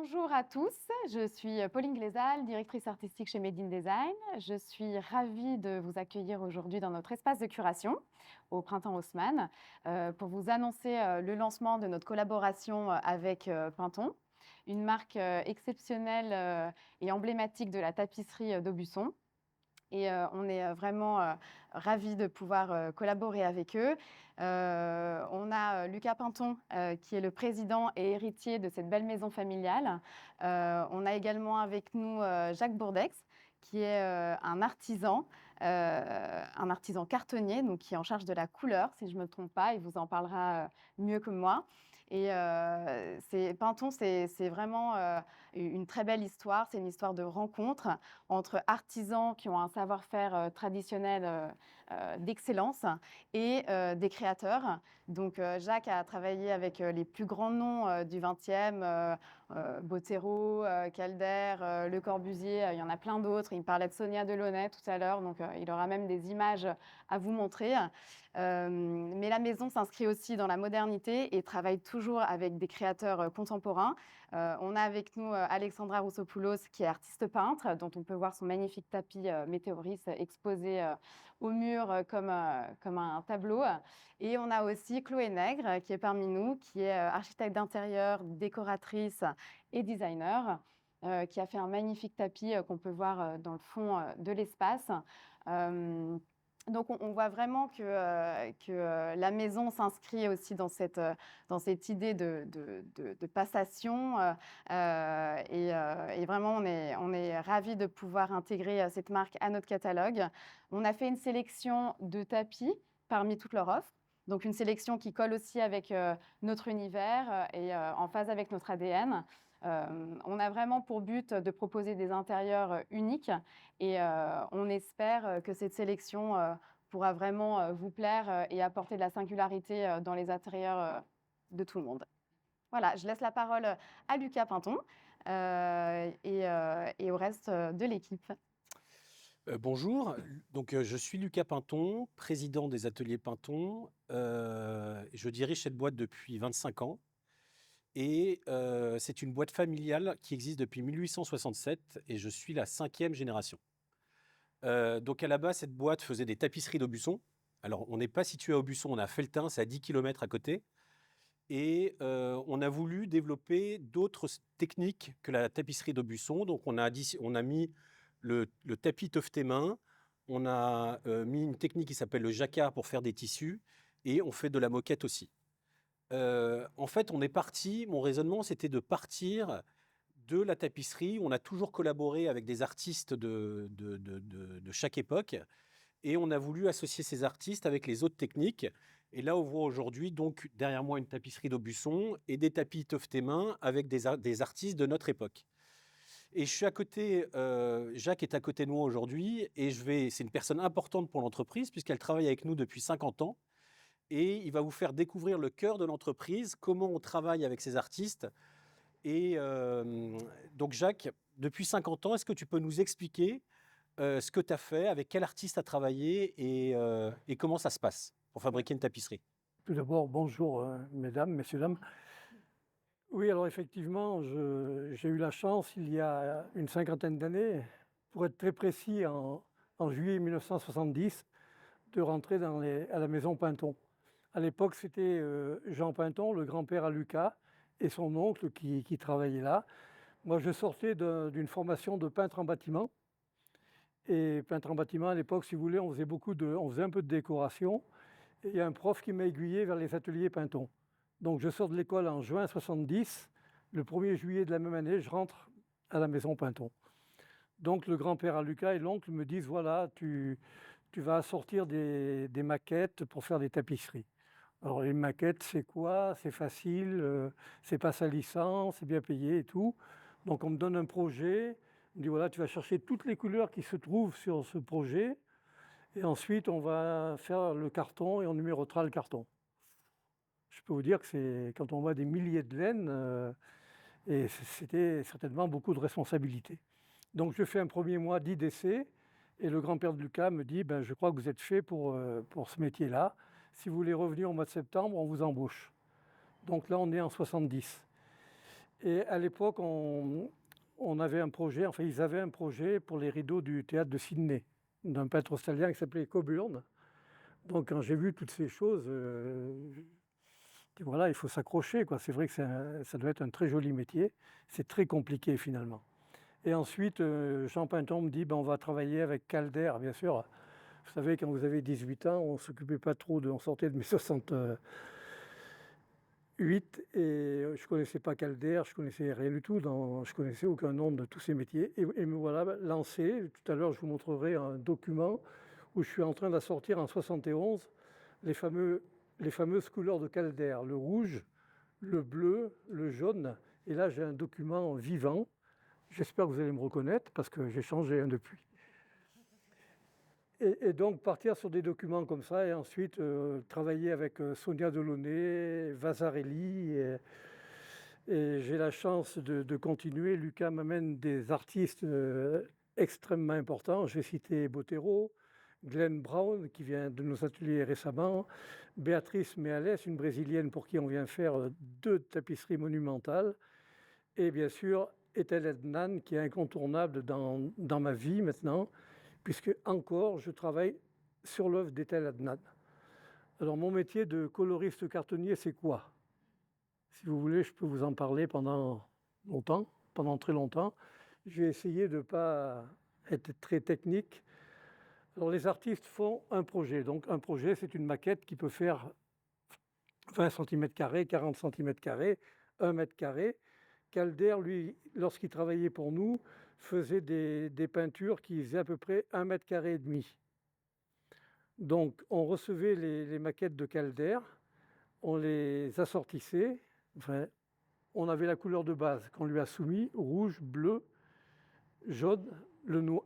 Bonjour à tous, je suis Pauline Glézal, directrice artistique chez Made in Design. Je suis ravie de vous accueillir aujourd'hui dans notre espace de curation au Printemps Haussmann pour vous annoncer le lancement de notre collaboration avec Pinton, une marque exceptionnelle et emblématique de la tapisserie d'Aubusson. Et on est vraiment ravis de pouvoir collaborer avec eux. On a Lucas Pinton, qui est le président et héritier de cette belle maison familiale. On a également avec nous Jacques Bourdex, qui est un artisan cartonnier, donc qui est en charge de la couleur, si je ne me trompe pas. Il vous en parlera mieux que moi. Et Pinton, c'est vraiment une très belle histoire. C'est une histoire de rencontre entre artisans qui ont un savoir-faire traditionnel d'excellence et des créateurs. Donc, Jacques a travaillé avec les plus grands noms du 20e, Botero, Calder, Le Corbusier, il y en a plein d'autres. Il parlait de Sonia Delaunay tout à l'heure, donc il aura même des images à vous montrer. Mais la maison s'inscrit aussi dans la modernité et travaille toujours avec des créateurs contemporains. On a avec nous Alexandra Roussopoulos, qui est artiste peintre, dont on peut voir son magnifique tapis Météoris exposé au mur comme un tableau. Et on a aussi Chloé Nègre, qui est parmi nous, qui est architecte d'intérieur, décoratrice et designer, qui a fait un magnifique tapis qu'on peut voir dans le fond de l'espace. Donc, on voit vraiment que la maison s'inscrit aussi dans cette idée de passation. Et vraiment, on est ravis de pouvoir intégrer cette marque à notre catalogue. On a fait une sélection de tapis parmi toute leur offre. Donc, une sélection qui colle aussi avec notre univers et en phase avec notre ADN. On a vraiment pour but de proposer des intérieurs uniques et on espère que cette sélection pourra vraiment vous plaire et apporter de la singularité dans les intérieurs de tout le monde. Voilà, je laisse la parole à Lucas Pinton et au reste de l'équipe. Bonjour, je suis Lucas Pinton, président des ateliers Pinton. Je dirige cette boîte depuis 25 ans et c'est une boîte familiale qui existe depuis 1867 et je suis la 5e génération. Donc à la base, cette boîte faisait des tapisseries d'Aubusson. Alors on n'est pas situé à Aubusson, on est à Felletin, c'est à 10 km à côté. Et on a voulu développer d'autres techniques que la tapisserie d'Aubusson. Donc on a mis le tapis tofté main, on a mis une technique qui s'appelle le jacquard pour faire des tissus, et on fait de la moquette aussi. En fait, mon raisonnement, c'était de partir de la tapisserie. On a toujours collaboré avec des artistes de chaque époque, et on a voulu associer ces artistes avec les autres techniques. Et là, on voit aujourd'hui, donc, derrière moi, une tapisserie d'Aubusson et des tapis tofté main avec des artistes de notre époque. Et je suis à côté, Jacques est à côté de moi aujourd'hui, et c'est une personne importante pour l'entreprise, puisqu'elle travaille avec nous depuis 50 ans. Et il va vous faire découvrir le cœur de l'entreprise, comment on travaille avec ces artistes. Et donc, Jacques, depuis 50 ans, est-ce que tu peux nous expliquer ce que tu as fait, avec quel artiste tu as travaillé et comment ça se passe pour fabriquer une tapisserie? Tout d'abord, bonjour mesdames, messieurs, dames. Oui, alors effectivement, j'ai eu la chance, il y a une cinquantaine d'années, pour être très précis, en juillet 1970, de rentrer à la maison Pinton. À l'époque, c'était Jean Pinton, le grand-père à Lucas, et son oncle qui travaillait là. Moi, je sortais d'une formation de peintre en bâtiment. Et peintre en bâtiment, à l'époque, si vous voulez, on faisait un peu de décoration. Et il y a un prof qui m'a aiguillé vers les ateliers Pinton. Donc je sors de l'école en juin 70. Le 1er juillet de la même année, je rentre à la maison Pinton. Donc le grand-père à Lucas et l'oncle me disent, voilà, tu vas sortir des maquettes pour faire des tapisseries. Alors les maquettes, c'est quoi? C'est facile, c'est pas salissant, c'est bien payé et tout. Donc on me donne un projet, on me dit, voilà, tu vas chercher toutes les couleurs qui se trouvent sur ce projet. Et ensuite, on va faire le carton et on numérotera le carton. Je peux vous dire que c'est quand on voit des milliers de laines, et c'était certainement beaucoup de responsabilités. Donc je fais un premier mois d'IDC et le grand-père de Lucas me dit je crois que vous êtes fait pour ce métier-là. Si vous voulez revenir au mois de septembre, on vous embauche. Donc là, on est en 70. Et à l'époque, on avait un projet, enfin ils avaient un projet pour les rideaux du théâtre de Sydney, d'un peintre australien qui s'appelait Coburn. Donc quand j'ai vu toutes ces choses, et voilà, il faut s'accrocher, quoi. C'est vrai que ça doit être un très joli métier. C'est très compliqué finalement. Et ensuite, Jean Pinton me dit, ben, on va travailler avec Calder, bien sûr. Vous savez, quand vous avez 18 ans, on ne s'occupait pas trop on sortait de mes 68 et je ne connaissais pas Calder, je ne connaissais rien du tout, je ne connaissais aucun nom de tous ces métiers. Et me voilà lancé. Tout à l'heure, je vous montrerai un document où je suis en train d'assortir en 71 les fameuses couleurs de Calder, le rouge, le bleu, le jaune. Et là, j'ai un document vivant. J'espère que vous allez me reconnaître parce que j'ai changé depuis. Et donc partir sur des documents comme ça et ensuite travailler avec Sonia Delaunay, Vasarely. Et j'ai la chance de continuer. Lucas m'amène des artistes extrêmement importants. Je vais citer Botero, Glenn Brown qui vient de nos ateliers récemment, Béatrice Meales, une Brésilienne pour qui on vient faire 2 tapisseries monumentales, et bien sûr Ethel Adnan qui est incontournable dans ma vie maintenant, puisque encore je travaille sur l'œuvre d'Ethel Adnan. Alors mon métier de coloriste cartonnier, c'est quoi? Si vous voulez, je peux vous en parler pendant longtemps, pendant très longtemps. Je vais essayer de ne pas être très technique. Alors les artistes font un projet. Donc un projet, c'est une maquette qui peut faire 20 cm², 40 cm², 1 m². Calder, lui, lorsqu'il travaillait pour nous, faisait des peintures qui faisaient à peu près 1,5 m². Donc on recevait les maquettes de Calder, on les assortissait, enfin, on avait la couleur de base qu'on lui a soumis, rouge, bleu, jaune,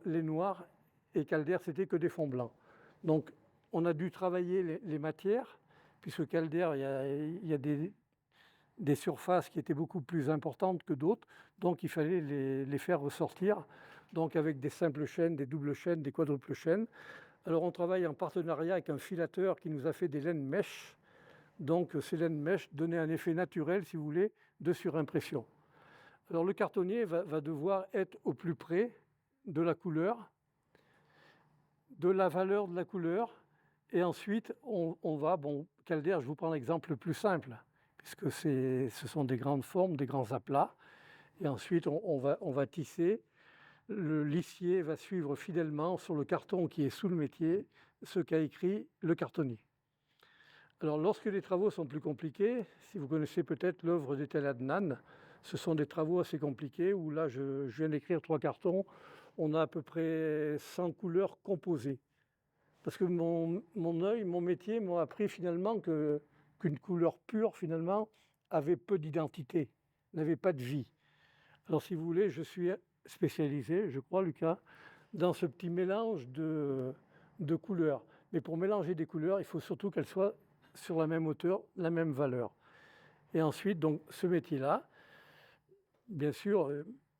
les noirs, et Calder, c'était que des fonds blancs. Donc on a dû travailler les matières, puisque Calder, il y a des surfaces qui étaient beaucoup plus importantes que d'autres, donc il fallait les faire ressortir, donc avec des simples chaînes, des doubles chaînes, des quadruples chaînes. Alors on travaille en partenariat avec un filateur qui nous a fait des laines mèches, donc ces laines mèches donnaient un effet naturel, si vous voulez, de surimpression. Alors le cartonnier va devoir être au plus près de la couleur, de la valeur de la couleur, et ensuite on va, Calder, je vous prends l'exemple le plus simple, puisque ce sont des grandes formes, des grands aplats. Et ensuite, on va tisser. Le lissier va suivre fidèlement sur le carton qui est sous le métier ce qu'a écrit le cartonnier. Alors, lorsque les travaux sont plus compliqués, si vous connaissez peut-être l'œuvre d'Ethel Adnan, ce sont des travaux assez compliqués où là, je viens d'écrire 3 cartons. On a à peu près 100 couleurs composées. Parce que mon œil, mon métier m'a appris finalement qu'une couleur pure, finalement, avait peu d'identité, n'avait pas de vie. Alors, si vous voulez, je suis spécialisé, je crois, Lucas, dans ce petit mélange de couleurs. Mais pour mélanger des couleurs, il faut surtout qu'elles soient sur la même hauteur, la même valeur. Et ensuite, donc, ce métier-là, bien sûr,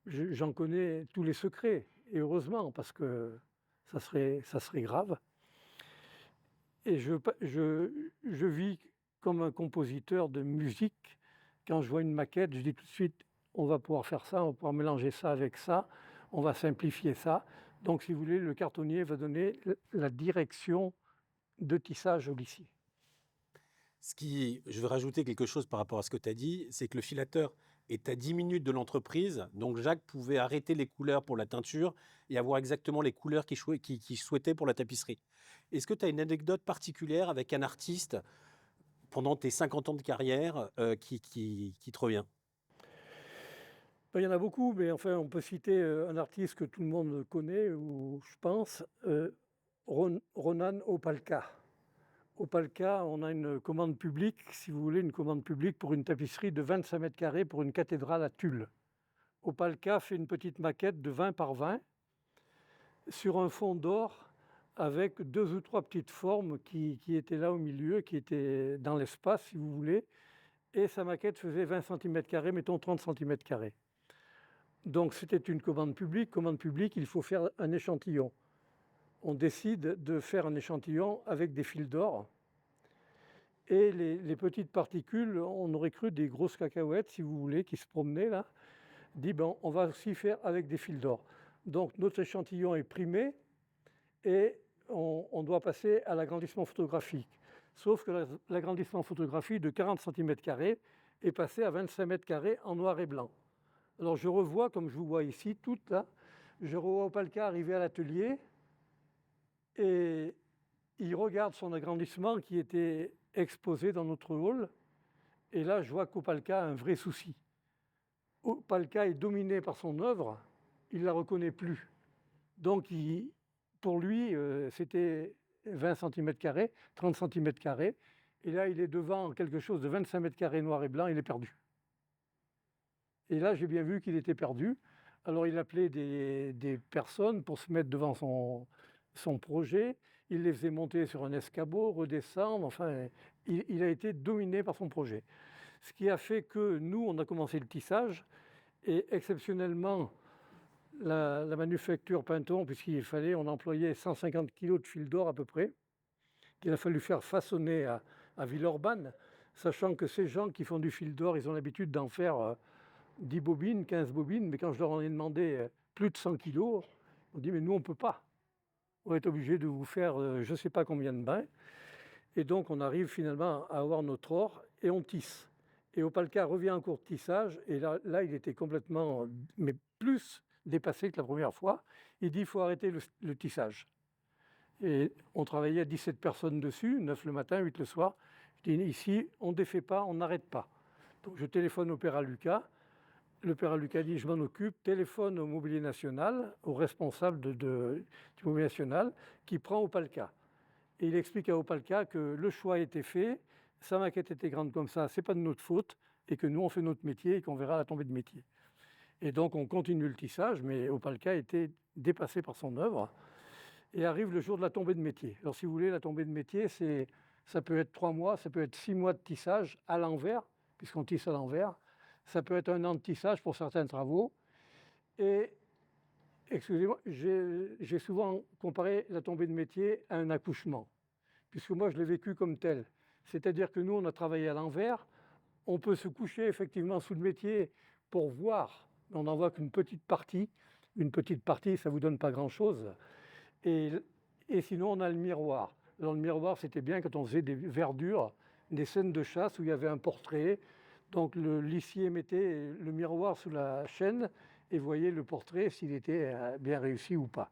j'en connais tous les secrets, et heureusement, parce que ça serait grave. Et je vis comme un compositeur de musique. Quand je vois une maquette, je dis tout de suite, on va pouvoir faire ça, on va pouvoir mélanger ça avec ça, on va simplifier ça. Donc, si vous voulez, le cartonnier va donner la direction de tissage au lissier. Je vais rajouter quelque chose par rapport à ce que tu as dit, c'est que le filateur est à 10 minutes de l'entreprise, donc Jacques pouvait arrêter les couleurs pour la teinture et avoir exactement les couleurs qu'il souhaitait pour la tapisserie. Est-ce que tu as une anecdote particulière avec un artiste pendant tes 50 ans de carrière qui te revient? Il y en a beaucoup, mais enfin, on peut citer un artiste que tout le monde connaît, ou je pense, Ronan Opalka. Opalka, on a une commande publique, si vous voulez, une commande publique pour une tapisserie de 25 m² pour une cathédrale à Tulle. Opalka fait une petite maquette de 20 par 20 sur un fond d'or avec 2 ou 3 petites formes qui étaient là au milieu, qui étaient dans l'espace, si vous voulez, et sa maquette faisait 20 cm², mettons 30 cm². Donc c'était une commande publique. Commande publique, il faut faire un échantillon. On décide de faire un échantillon avec des fils d'or. Et les petites particules, on aurait cru des grosses cacahuètes, si vous voulez, qui se promenaient là. Dit, ben, on va aussi faire avec des fils d'or. Donc notre échantillon est primé et on doit passer à l'agrandissement photographique. Sauf que l'agrandissement photographique de 40 cm² est passé à 25 m² en noir et blanc. Alors je revois, comme je vous vois ici, tout là, je revois Opalka arriver à l'atelier et il regarde son agrandissement qui était exposé dans notre hall. Et là, je vois qu'Opalka a un vrai souci. Opalka est dominé par son œuvre, il ne la reconnaît plus. Donc, pour lui, c'était 20 cm², 30 cm². Et là, il est devant quelque chose de 25 m² noir et blanc, il est perdu. Et là, j'ai bien vu qu'il était perdu. Alors, il appelait des personnes pour se mettre devant son projet. Il les faisait monter sur un escabeau, redescendre. Enfin, il a été dominé par son projet. Ce qui a fait que nous, on a commencé le tissage. Et exceptionnellement, la manufacture Pinton, puisqu'il fallait, on employait 150 kg de fil d'or à peu près, qu'il a fallu faire façonner à Villeurbanne, sachant que ces gens qui font du fil d'or, ils ont l'habitude d'en faire 10 bobines, 15 bobines, mais quand je leur en ai demandé plus de 100 kilos, on dit mais nous on ne peut pas. On est obligé de vous faire je ne sais pas combien de bains. Et donc on arrive finalement à avoir notre or et on tisse. Et Opalka revient en cours de tissage et là il était complètement, mais plus dépassé que la première fois. Il dit il faut arrêter le tissage. Et on travaillait 17 personnes dessus, 9 le matin, 8 le soir. Je dis ici on ne défait pas, on n'arrête pas. Donc je téléphone au père Lucas. Le père Lucas dit je m'en occupe, téléphone au Mobilier National, au responsable du Mobilier National, qui prend Opalka. Et il explique à Opalka que le choix a été fait, sa maquette était grande comme ça, c'est pas de notre faute, et que nous on fait notre métier et qu'on verra la tombée de métier. Et donc on continue le tissage, mais Opalka était dépassé par son œuvre. Et arrive le jour de la tombée de métier. Alors si vous voulez, la tombée de métier, ça peut être 3 mois, ça peut être 6 mois de tissage à l'envers, puisqu'on tisse à l'envers. Ça peut être 1 an de tissage pour certains travaux. Et, excusez-moi, j'ai souvent comparé la tombée de métier à un accouchement, puisque moi, je l'ai vécu comme tel. C'est-à-dire que nous, on a travaillé à l'envers. On peut se coucher effectivement sous le métier pour voir, mais on n'en voit qu'une petite partie. Une petite partie, ça ne vous donne pas grand-chose. Et sinon, on a le miroir. Dans le miroir, c'était bien quand on faisait des verdures, des scènes de chasse où il y avait un portrait. Donc l'huissier mettait le miroir sous la chaîne et voyait le portrait s'il était bien réussi ou pas.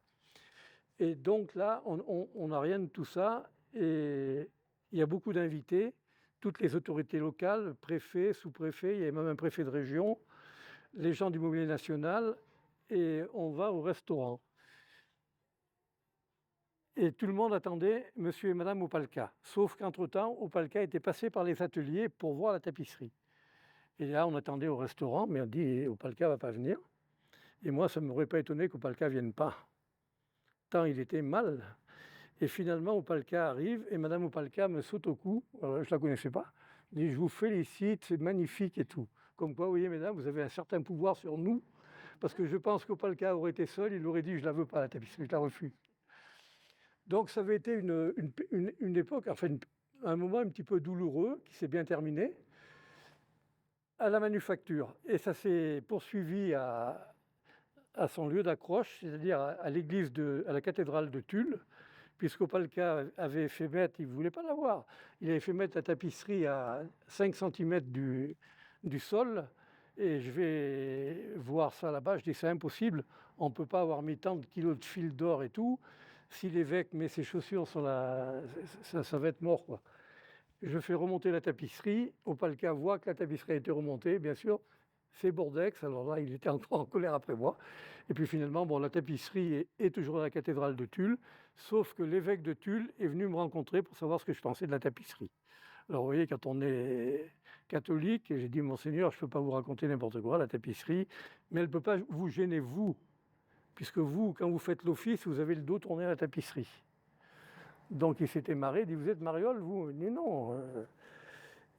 Et donc là, on n'a rien de tout ça. Et il y a beaucoup d'invités, toutes les autorités locales, préfets, sous-préfets, il y a même un préfet de région, les gens du Mobilier National, et on va au restaurant. Et tout le monde attendait monsieur et madame Opalka. Sauf qu'entre-temps, Opalka était passé par les ateliers pour voir la tapisserie. Et là, on attendait au restaurant, mais on dit Opalka ne va pas venir. Et moi, ça ne m'aurait pas étonné qu'Opalka ne vienne pas. Tant il était mal. Et finalement, Opalka arrive et madame Opalka me saute au cou. Je ne la connaissais pas. Elle dit je vous félicite, c'est magnifique et tout. Comme quoi, vous voyez, mesdames, vous avez un certain pouvoir sur nous. Parce que je pense qu'Opalka aurait été seul, il aurait dit je ne la veux pas, la tapisserie, je la refuse. Donc ça avait été une époque, enfin un moment un petit peu douloureux qui s'est bien terminé à la manufacture. Et ça s'est poursuivi à son lieu d'accroche, c'est-à-dire à l'église, à la cathédrale de Tulle, puisqu'Opalka avait fait mettre, il ne voulait pas l'avoir, il avait fait mettre la tapisserie à 5 cm du sol. Et je vais voir ça là-bas, je dis c'est impossible, on ne peut pas avoir mis tant de kilos de fil d'or et tout. Si l'évêque met ses chaussures sur ça va être mort, quoi. Je fais remonter la tapisserie. Opalka voit que la tapisserie a été remontée, bien sûr. C'est Bordex, alors là, il était encore en colère après moi. Et puis finalement, bon, la tapisserie est toujours à la cathédrale de Tulle, sauf que l'évêque de Tulle est venu me rencontrer pour savoir ce que je pensais de la tapisserie. Alors vous voyez, quand on est catholique, j'ai dit, Monseigneur, je ne peux pas vous raconter n'importe quoi, la tapisserie, mais elle ne peut pas vous gêner, vous, puisque vous, quand vous faites l'office, vous avez le dos tourné à la tapisserie. Donc il s'était marré, il dit, vous êtes mariole, vous? Il dit, non.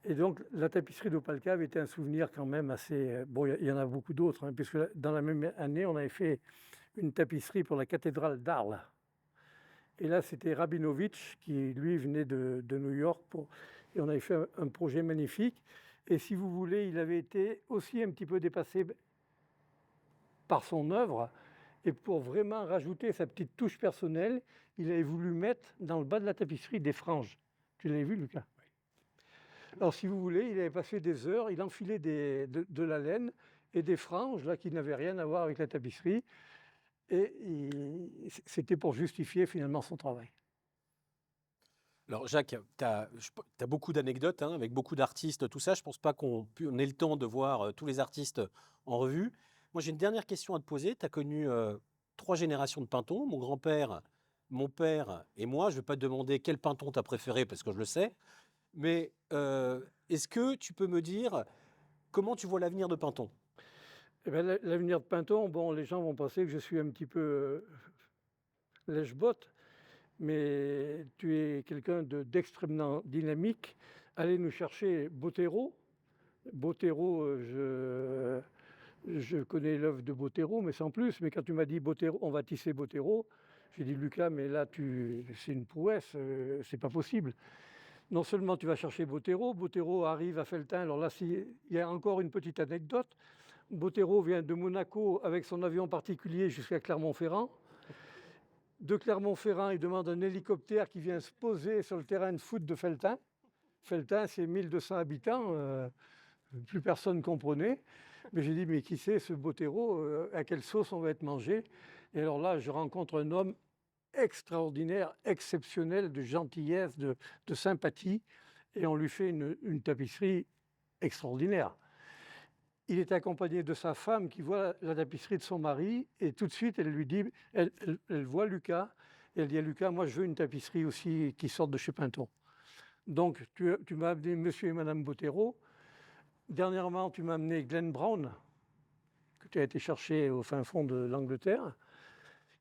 Et donc la tapisserie d'Opalka avait été un souvenir quand même assez... Bon, il y en a beaucoup d'autres, hein, puisque dans la même année, on avait fait une tapisserie pour la cathédrale d'Arles. Et là, c'était Rabinovitch, qui lui venait de New York. et on avait fait un projet magnifique. Et si vous voulez, il avait été aussi un petit peu dépassé par son œuvre. Et pour vraiment rajouter sa petite touche personnelle, il avait voulu mettre dans le bas de la tapisserie des franges. Tu l'avais vu, Lucas? Alors, si vous voulez, il avait passé des heures, il enfilait de la laine et des franges là, qui n'avaient rien à voir avec la tapisserie. Et c'était pour justifier finalement son travail. Alors, Jacques, tu as beaucoup d'anecdotes hein, avec beaucoup d'artistes, tout ça. Je ne pense pas qu'on ait le temps de voir tous les artistes en revue. Moi, j'ai une dernière question à te poser. Tu as connu 3 générations de Pintons, mon grand-père, mon père et moi. Je ne vais pas te demander quel Pinton tu as préféré parce que je le sais. Mais est-ce que tu peux me dire comment tu vois l'avenir de Pinton? Eh ben, l'avenir de Pinton, bon, les gens vont penser que je suis un petit peu lèche-botte, mais tu es quelqu'un d'extrêmement dynamique. Allez nous chercher Botero. Botero, je connais l'œuvre de Botero, mais sans plus. Mais quand tu m'as dit Botero, on va tisser Botero, j'ai dit Lucas, mais là, c'est une prouesse, c'est pas possible. Non seulement tu vas chercher Botero, Botero arrive à Felletin. Alors là, il y a encore une petite anecdote. Botero vient de Monaco avec son avion particulier jusqu'à Clermont-Ferrand. De Clermont-Ferrand, il demande un hélicoptère qui vient se poser sur le terrain de foot de Felletin. Felletin, c'est 1200 habitants, plus personne ne comprenait. Mais j'ai dit, mais qui c'est ce Botero? À quelle sauce on va être mangé? Et alors là, je rencontre un homme extraordinaire, exceptionnel, de gentillesse, de sympathie, et on lui fait une tapisserie extraordinaire. Il est accompagné de sa femme qui voit la tapisserie de son mari, et tout de suite, elle lui dit, elle voit Lucas, et elle dit à Lucas, moi je veux une tapisserie aussi qui sorte de chez Pinton. Donc tu m'as amené monsieur et madame Botero. Dernièrement, tu m'as amené Glenn Brown, que tu as été chercher au fin fond de l'Angleterre,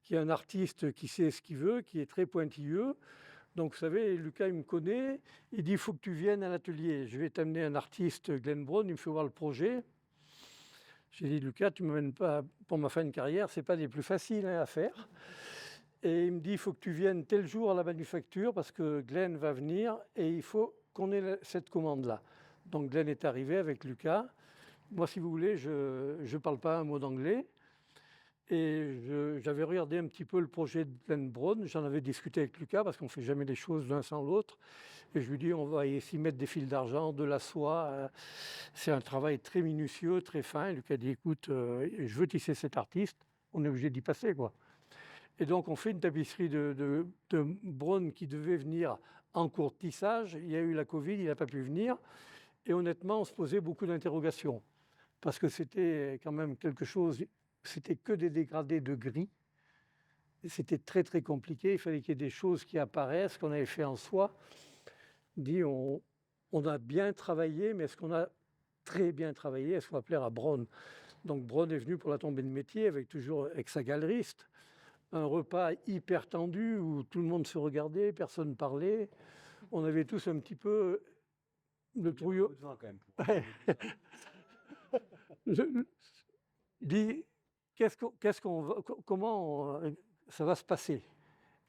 qui est un artiste qui sait ce qu'il veut, qui est très pointilleux. Donc, vous savez, Lucas, il me connaît, il dit, il faut que tu viennes à l'atelier. Je vais t'amener un artiste, Glenn Brown, il me fait voir le projet. J'ai dit, Lucas, tu ne m'amènes pas pour ma fin de carrière, ce n'est pas des plus faciles à faire. Et il me dit, il faut que tu viennes tel jour à la manufacture parce que Glenn va venir et il faut qu'on ait cette commande-là. Donc, Glenn est arrivé avec Lucas. Moi, si vous voulez, je ne parle pas un mot d'anglais. Et j'avais regardé un petit peu le projet de Glenn Brown, j'en avais discuté avec Lucas parce qu'on ne fait jamais les choses l'un sans l'autre. Et je lui dis, on va ici mettre des fils d'argent, de la soie. C'est un travail très minutieux, très fin. Et Lucas dit, écoute, je veux tisser cet artiste, on est obligé d'y passer, quoi. Et donc on fait une tapisserie de Brown qui devait venir en cours de tissage. Il y a eu la Covid, il n'a pas pu venir. Et honnêtement, on se posait beaucoup d'interrogations parce que c'était quand même quelque chose... C'était que des dégradés de gris. C'était très, très compliqué. Il fallait qu'il y ait des choses qui apparaissent, qu'on avait fait en soie. Dit, on a bien travaillé, mais est-ce qu'on a très bien travaillé? Est-ce qu'on va plaire à Brown? Donc Brown est venu pour la tombée de métier avec sa galeriste. Un repas hyper tendu où tout le monde se regardait, personne ne parlait. On avait tous un petit peu le trouillot. Je dis, comment ça va se passer?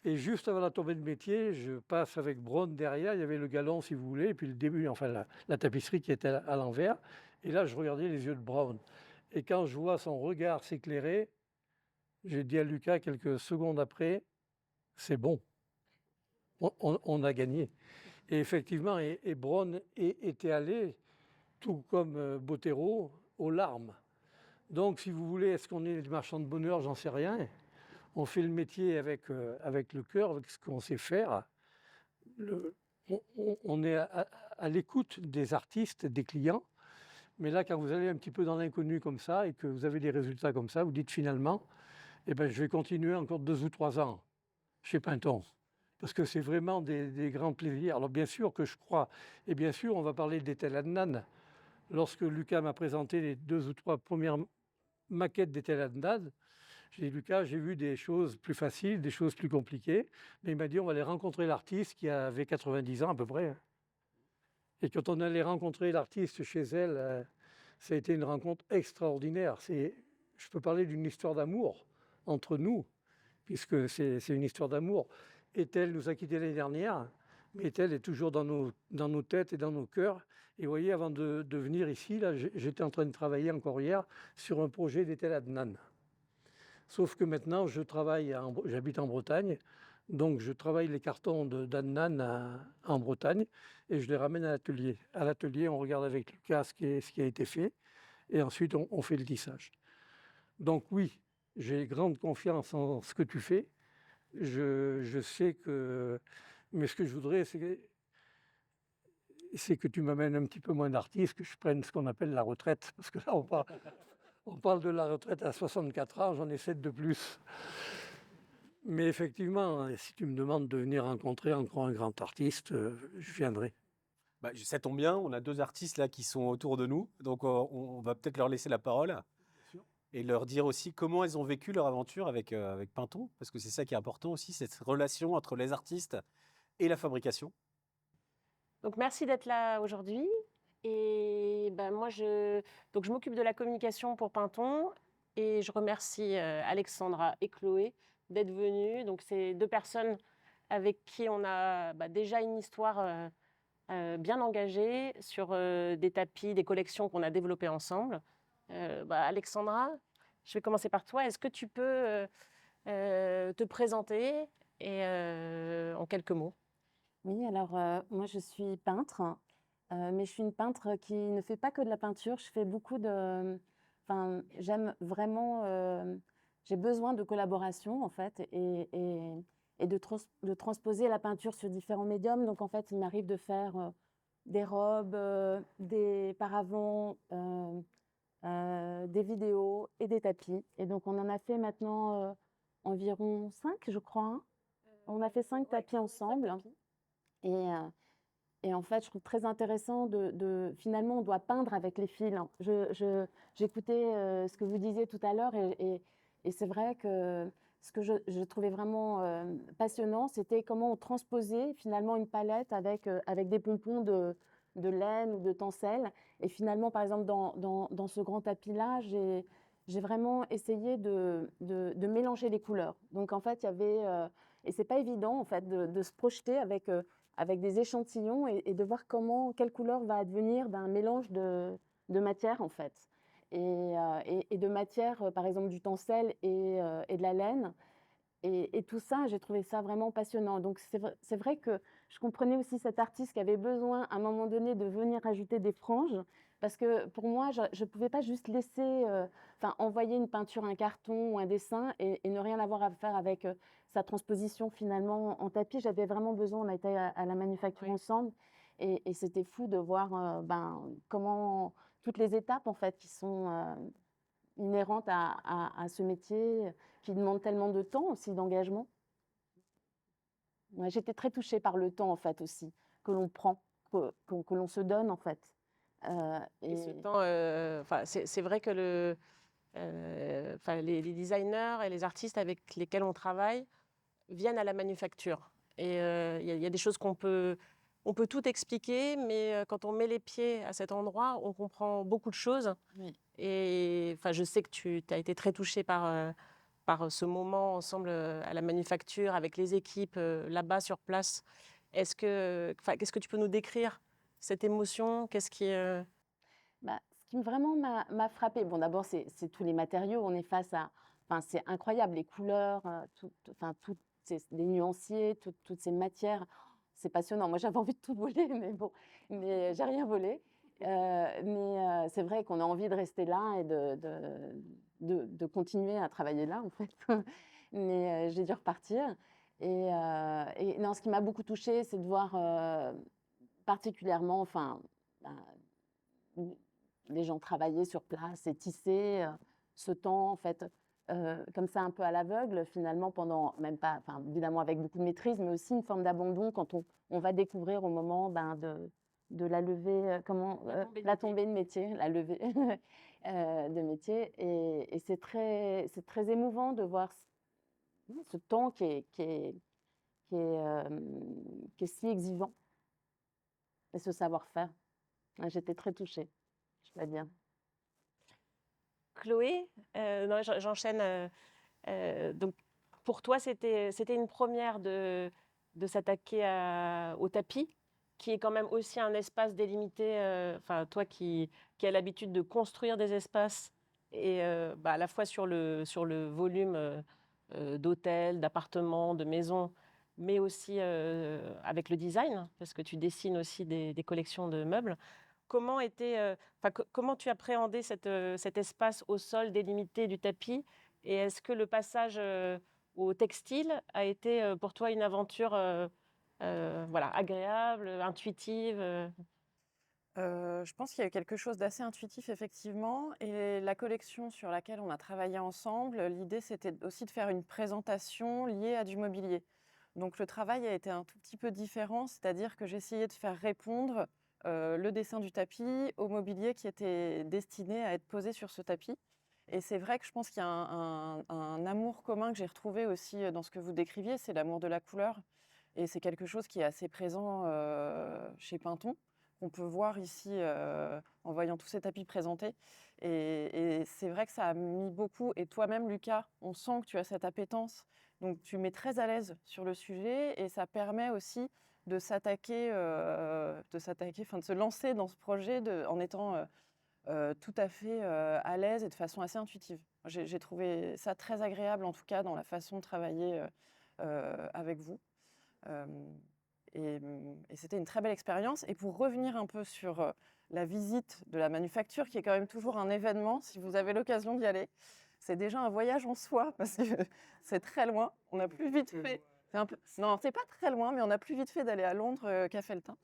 Et juste avant la tombée de métier, je passe avec Brown derrière, il y avait le galon si vous voulez, et puis le début, enfin la tapisserie qui était à l'envers. Et là, je regardais les yeux de Brown. Et quand je vois son regard s'éclairer, j'ai dit à Lucas quelques secondes après, c'est bon, on a gagné. Et effectivement, et Brown était allé, tout comme Botero, aux larmes. Donc, si vous voulez, est-ce qu'on est des marchands de bonheur? J'en sais rien. On fait le métier avec le cœur, avec ce qu'on sait faire. On est à l'écoute des artistes, des clients. Mais là, quand vous allez un petit peu dans l'inconnu comme ça et que vous avez des résultats comme ça, vous dites finalement, eh ben, je vais continuer encore 2 ou 3 ans chez Pinton. Parce que c'est vraiment des grands plaisirs. Alors, bien sûr que je crois, et bien sûr, on va parler d'Etel Adnan. Lorsque Lucas m'a présenté les 2 ou 3 premières maquettes d'Etel Adnan, j'ai dit, Lucas, j'ai vu des choses plus faciles, des choses plus compliquées. Mais il m'a dit, on va aller rencontrer l'artiste qui avait 90 ans à peu près. Et quand on allait rencontrer l'artiste chez elle, ça a été une rencontre extraordinaire. Je peux parler d'une histoire d'amour entre nous, puisque c'est une histoire d'amour. Etel nous a quittés l'année dernière. mais elle est toujours dans nos têtes et dans nos cœurs. Et vous voyez, avant de venir ici, là, j'étais en train de travailler encore hier sur un projet d'Etel Adnan. Sauf que maintenant, j'habite en Bretagne, donc je travaille les cartons d'Adnan en Bretagne et je les ramène à l'atelier. À l'atelier, on regarde avec Lucas ce qui a été fait et ensuite on fait le tissage. Donc oui, j'ai grande confiance en ce que tu fais. Je sais que... Mais ce que je voudrais, c'est que tu m'amènes un petit peu moins d'artistes, que je prenne ce qu'on appelle la retraite. Parce que là, on parle de la retraite à 64 ans, j'en ai 7 de plus. Mais effectivement, si tu me demandes de venir rencontrer encore un grand artiste, je viendrai. Bah, ça tombe bien, on a 2 artistes là qui sont autour de nous, donc on va peut-être leur laisser la parole et leur dire aussi comment elles ont vécu leur aventure avec Pinton, parce que c'est ça qui est important aussi, cette relation entre les artistes et la fabrication. Donc merci d'être là aujourd'hui. Et ben moi, donc je m'occupe de la communication pour Pinton et je remercie Alexandra et Chloé d'être venues. Donc c'est 2 personnes avec qui on a déjà une histoire bien engagée sur des tapis, des collections qu'on a développées ensemble. Alexandra, je vais commencer par toi. Est-ce que tu peux te présenter et, en quelques mots? Oui, alors moi je suis peintre, mais je suis une peintre qui ne fait pas que de la peinture. Je fais beaucoup de... Enfin, j'aime vraiment... j'ai besoin de collaboration en fait et de transposer la peinture sur différents médiums. Donc en fait, il m'arrive de faire des robes, des paravents, des vidéos et des tapis. Et donc on en a fait maintenant environ 5, je crois, hein. On a fait 5 tapis ensemble. Et, et en fait, je trouve très intéressant finalement, on doit peindre avec les fils, hein. J'écoutais ce que vous disiez tout à l'heure et c'est vrai que ce que je trouvais vraiment passionnant, c'était comment on transposait finalement une palette avec des pompons de laine ou de tencel. Et finalement, par exemple, dans ce grand tapis-là, j'ai vraiment essayé de mélanger les couleurs. Donc en fait, il y avait... et c'est pas évident en fait de se projeter avec des échantillons et de voir quelle couleur va advenir d'un mélange de matières en fait. Et de matières, par exemple du tencel et de la laine. Et tout ça, j'ai trouvé ça vraiment passionnant. Donc c'est vrai que je comprenais aussi cet artiste qui avait besoin à un moment donné de venir ajouter des franges. Parce que pour moi, je ne pouvais pas juste laisser, envoyer une peinture, un carton ou un dessin et ne rien avoir à faire avec sa transposition finalement en tapis. J'avais vraiment besoin, on a été à la manufacture ensemble et c'était fou de voir comment toutes les étapes en fait qui sont inhérentes à ce métier qui demande tellement de temps aussi, d'engagement. Ouais, j'étais très touchée par le temps en fait aussi que l'on prend, que l'on se donne en fait. Et ce temps, c'est vrai que les designers et les artistes avec lesquels on travaille viennent à la manufacture. Et il y a des choses on peut tout expliquer, mais quand on met les pieds à cet endroit, on comprend beaucoup de choses. Oui. Et je sais que tu as été très touchée par ce moment ensemble à la manufacture, avec les équipes là-bas sur place. Qu'est-ce que tu peux nous décrire cette émotion? Ce qui vraiment m'a frappée, bon d'abord c'est tous les matériaux, on est face à, c'est incroyable, les couleurs, les nuanciers, toutes ces matières, c'est passionnant. Moi j'avais envie de tout voler, mais bon, mais j'ai rien volé. Mais c'est vrai qu'on a envie de rester là et de continuer à travailler là en fait. Mais j'ai dû repartir. Et non, ce qui m'a beaucoup touchée, c'est de voir particulièrement, les gens travailler sur place et tisser ce temps, en fait, comme ça, un peu à l'aveugle, finalement, pendant, même pas, évidemment avec beaucoup de maîtrise, mais aussi une forme d'abandon quand on va découvrir au moment de la levée, la tombée de métier, la levée de métier. Et c'est très émouvant de voir ce temps qui est si exigeant et ce savoir-faire. J'étais très touchée, je dois dire. Chloé, j'enchaîne. Donc, pour toi, c'était une première de de s'attaquer au tapis, qui est quand même aussi un espace délimité, enfin toi qui as l'habitude de construire des espaces et à la fois sur le volume d'hôtels, d'appartements, de maisons, mais aussi avec le design, parce que tu dessines aussi des collections de meubles. Comment tu appréhendais cet espace au sol délimité du tapis? Et est-ce que le passage au textile a été pour toi une aventure voilà, agréable, intuitive Je pense qu'il y a eu quelque chose d'assez intuitif effectivement et la collection sur laquelle on a travaillé ensemble, l'idée c'était aussi de faire une présentation liée à du mobilier. Donc le travail a été un tout petit peu différent, c'est-à-dire que j'essayais de faire répondre, le dessin du tapis au mobilier qui était destiné à être posé sur ce tapis et c'est vrai que je pense qu'il y a un amour commun que j'ai retrouvé aussi, dans ce que vous décriviez, c'est l'amour de la couleur et c'est quelque chose qui est assez présent, chez Pinton qu'on peut voir ici en voyant tous ces tapis présentés. Et c'est vrai que ça a mis beaucoup. Et toi-même, Lucas, on sent que tu as cette appétence. Donc tu mets très à l'aise sur le sujet et ça permet aussi de enfin de se lancer dans ce projet en étant tout à fait à l'aise et de façon assez intuitive. J'ai trouvé ça très agréable, en tout cas, dans la façon de travailler avec vous. Euh, et c'était une très belle expérience. Et pour revenir un peu sur la visite de la manufacture, qui est quand même toujours un événement, si vous avez l'occasion d'y aller, c'est déjà un voyage en soi, parce que c'est très loin. On a plus vite fait... Non, c'est pas très loin, mais on a plus vite fait d'aller à Londres qu'à Felletin.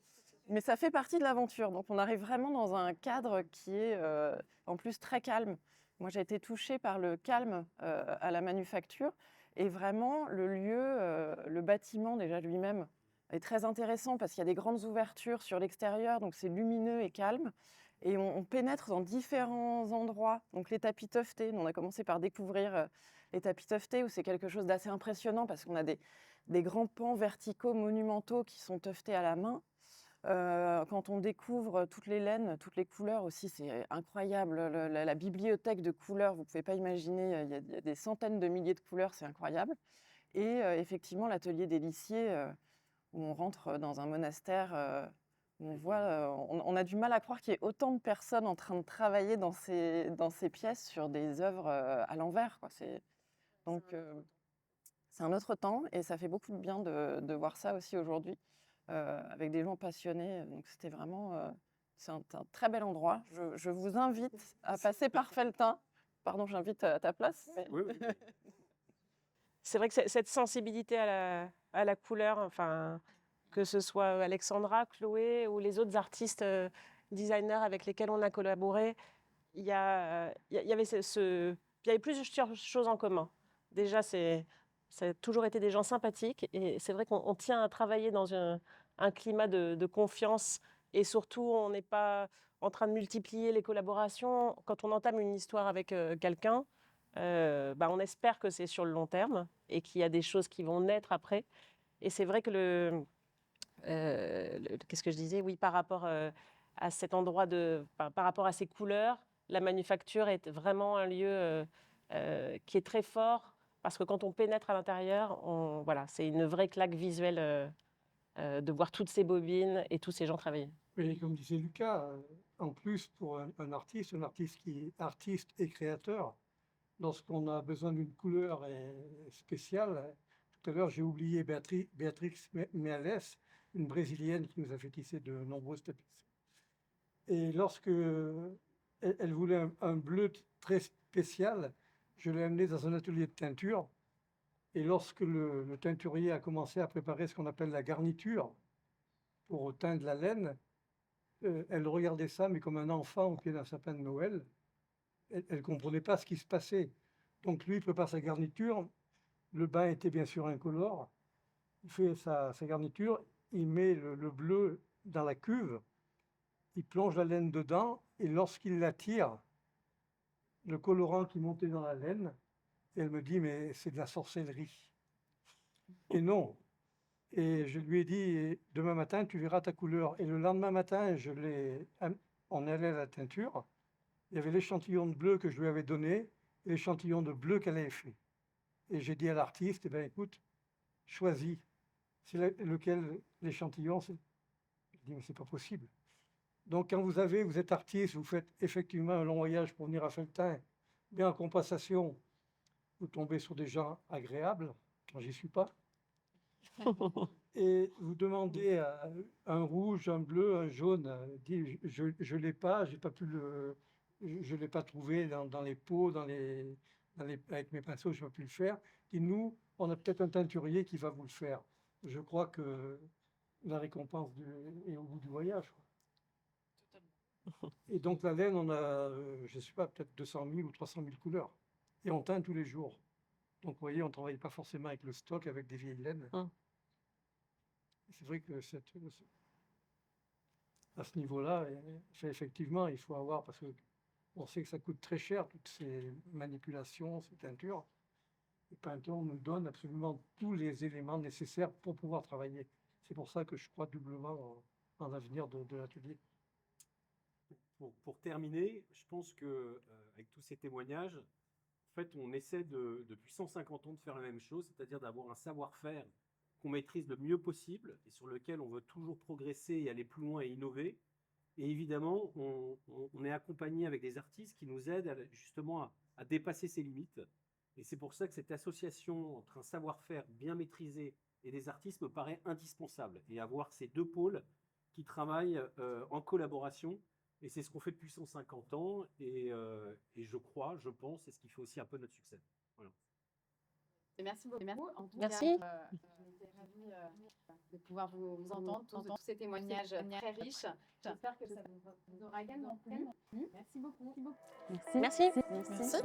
Mais ça fait partie de l'aventure. Donc on arrive vraiment dans un cadre qui est en plus très calme. Moi, j'ai été touchée par le calme à la manufacture. Et vraiment, le lieu, le bâtiment déjà lui-même, est très intéressant parce qu'il y a des grandes ouvertures sur l'extérieur, donc c'est lumineux et calme. Et on pénètre dans différents endroits. Donc les tapis tuftés, nous on a commencé par découvrir les tapis tuftés, où c'est quelque chose d'assez impressionnant parce qu'on a des grands pans verticaux monumentaux qui sont tuftés à la main. Quand on découvre toutes les laines, toutes les couleurs aussi, c'est incroyable. La bibliothèque de couleurs, vous ne pouvez pas imaginer, il y a des centaines de milliers de couleurs, c'est incroyable. Et effectivement, l'atelier des lissiers, où on rentre dans un monastère, où on voit, on a du mal à croire qu'il y ait autant de personnes en train de travailler dans ces pièces sur des œuvres à l'envers, quoi. Donc, c'est un autre temps et ça fait beaucoup de bien de voir ça aussi aujourd'hui avec des gens passionnés. Donc c'était vraiment, c'est un très bel endroit. Je vous invite à passer par Felletin. Pardon, j'invite à ta place. Oui, oui. C'est vrai que cette sensibilité à la couleur, enfin, que ce soit Alexandra, Chloé ou les autres artistes designers avec lesquels on a collaboré, il y avait il y avait plusieurs choses en commun. Déjà, ça a toujours été des gens sympathiques et c'est vrai qu'on tient à travailler dans un climat de confiance et surtout, on n'est pas en train de multiplier les collaborations. Quand on entame une histoire avec quelqu'un, on espère que c'est sur le long terme et qu'il y a des choses qui vont naître après. Et c'est vrai que qu'est-ce que je disais? Oui, par rapport à cet endroit par rapport à ces couleurs, la manufacture est vraiment un lieu qui est très fort parce que quand on pénètre à l'intérieur, voilà, c'est une vraie claque visuelle de voir toutes ces bobines et tous ces gens travailler. Oui, comme disait Lucas, en plus pour un artiste qui est artiste et créateur, lorsqu'on a besoin d'une couleur spéciale, tout à l'heure j'ai oublié Béatrix Meales, une Brésilienne qui nous a fait tisser de nombreuses tapisseries. Et lorsque elle voulait un bleu très spécial, je l'ai amené dans un atelier de teinture. Et lorsque le teinturier a commencé à préparer ce qu'on appelle la garniture pour teindre la laine, elle regardait ça, mais comme un enfant au pied d'un sapin de Noël. Elle ne comprenait pas ce qui se passait. Donc lui, il prépare sa garniture. Le bain était bien sûr incolore. Il fait sa garniture, il met le bleu dans la cuve, il plonge la laine dedans, et lorsqu'il la tire, le colorant qui montait dans la laine, elle me dit, mais c'est de la sorcellerie. Et non. Et je lui ai dit, demain matin, tu verras ta couleur. Et le lendemain matin, on allait à la teinture. Il y avait l'échantillon de bleu que je lui avais donné et l'échantillon de bleu qu'elle avait fait. Et j'ai dit à l'artiste, eh bien, écoute, choisis. c'est lequel l'échantillon? Je dis, mais c'est pas possible. Donc, quand vous êtes artiste, vous faites effectivement un long voyage pour venir à Felletin, mais en compensation, vous tombez sur des gens agréables, quand j'y suis pas, et vous demandez un rouge, un bleu, un jaune, dit, je l'ai pas, j'ai pas pu je l'ai pas trouvé dans les pots, avec mes pinceaux, je n'ai pas pu le faire. Et nous, on a peut-être un teinturier qui va vous le faire. Je crois que la récompense est au bout du voyage, quoi. Et donc la laine, on a, je ne sais pas, peut-être 200 000 ou 300 000 couleurs. Et on teint tous les jours. Donc vous voyez, on ne travaille pas forcément avec le stock, avec des vieilles laines. C'est vrai que à ce niveau-là, effectivement, il faut avoir, parce qu'on sait que ça coûte très cher, toutes ces manipulations, ces teintures. Et Pantone nous donne absolument tous les éléments nécessaires pour pouvoir travailler. C'est pour ça que je crois doublement en l'avenir de l'atelier. Pour terminer, je pense que avec tous ces témoignages, en fait, on essaie depuis 150 ans de faire la même chose, c'est-à-dire d'avoir un savoir-faire qu'on maîtrise le mieux possible et sur lequel on veut toujours progresser et aller plus loin et innover. Et évidemment, on est accompagné avec des artistes qui nous aident justement à dépasser ces limites. Et c'est pour ça que cette association entre un savoir-faire bien maîtrisé et des artistes me paraît indispensable. Et avoir ces deux pôles qui travaillent en collaboration. Et c'est ce qu'on fait depuis 150 ans. Et je crois, je pense, c'est ce qui fait aussi un peu notre succès. Voilà. Et merci beaucoup. En tout Merci. cas, j'étais ravie de pouvoir vous entendre, tous ces témoignages très riches. J'espère que ça vous aura également plu. Merci beaucoup. Merci. Merci. Merci.